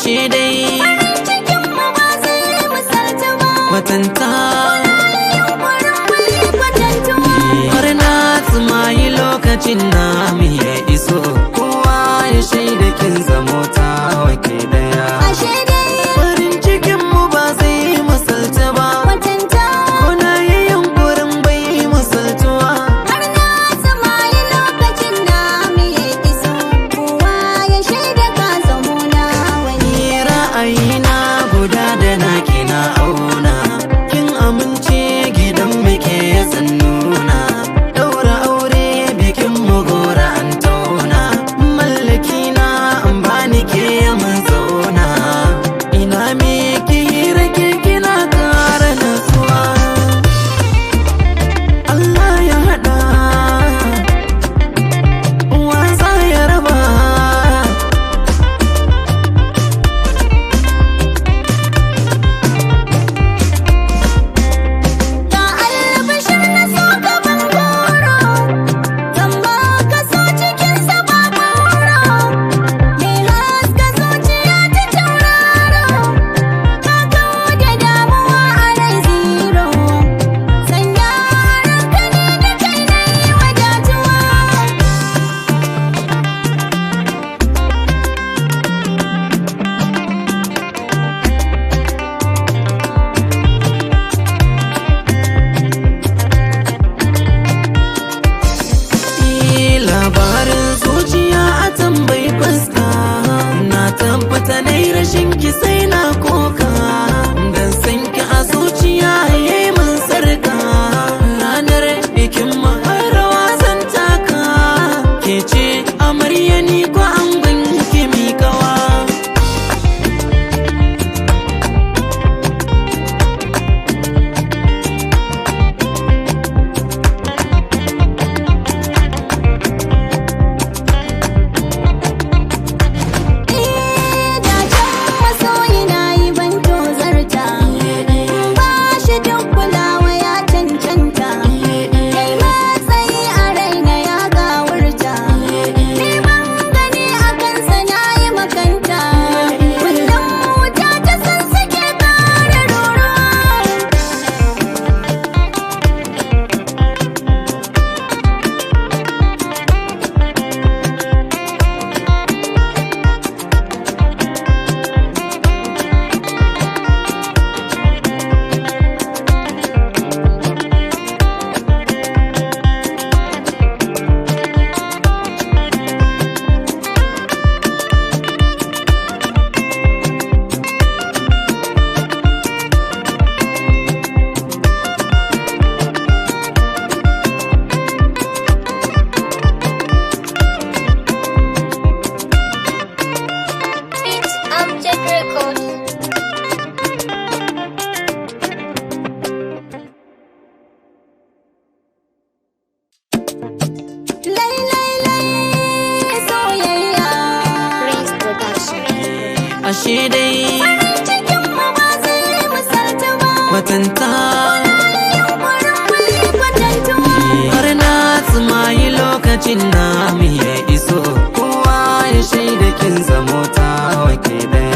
ashe dai farin cikin mu ba zai misalta ba. kwatanta Har na tsumayi lokacin namu ya iso, kowa ya shaida kin zamo ta wake daya. ashe dai Farin cikin mu ba zai misalta ba, kwatanta. kuna yi yunkurin bai misaltuwa. Har na zama yi lokacin da mu ya iso, kowa ya shaida ka zamo na wani. Ni ra'ayina guda da naki na auna, kin amince gidan muke ya nuna. Daura aure bikin mu gora an tauna, mallaki na an bani ke mun zauna. Ina me ki hira ke kina kara nasuwa. Allah ya haɗa, wasa ya raba. Ga albashir na so gaban goro, zan baka so cikin sa ba goro. Mai haska zuciya ta tauraro, ka kawo da damuwa a rai zero. Sanya ranka ne da kai na yi wadatuwa. Labarin zuciya a tambayi fuska, na tabbata na yi rashin ki sai na koka. Dan san ki a zuciya ya yi min sarka, ranar bikin maharawa zan taka. Ke ce amarya ni ko an ki mi kawa. Da can masoyi na yi ban tozarta, ba shi duk kulawa ya cancanta. Kai matsayi a raina ya gawurta, neman gani a kansa na yi makanta. Kullum wuta ta san suke kara roro. It's Object Records. Lai lai lai soyayya. Prince Production. Ashe dai Farin cikin mu ba zai misalta ba. kwatanta Yunkurin mu yi kwatantuwa. har na tsumayi lokacin namu ya iso, kowa ya shaida kin zamo ta wake daya.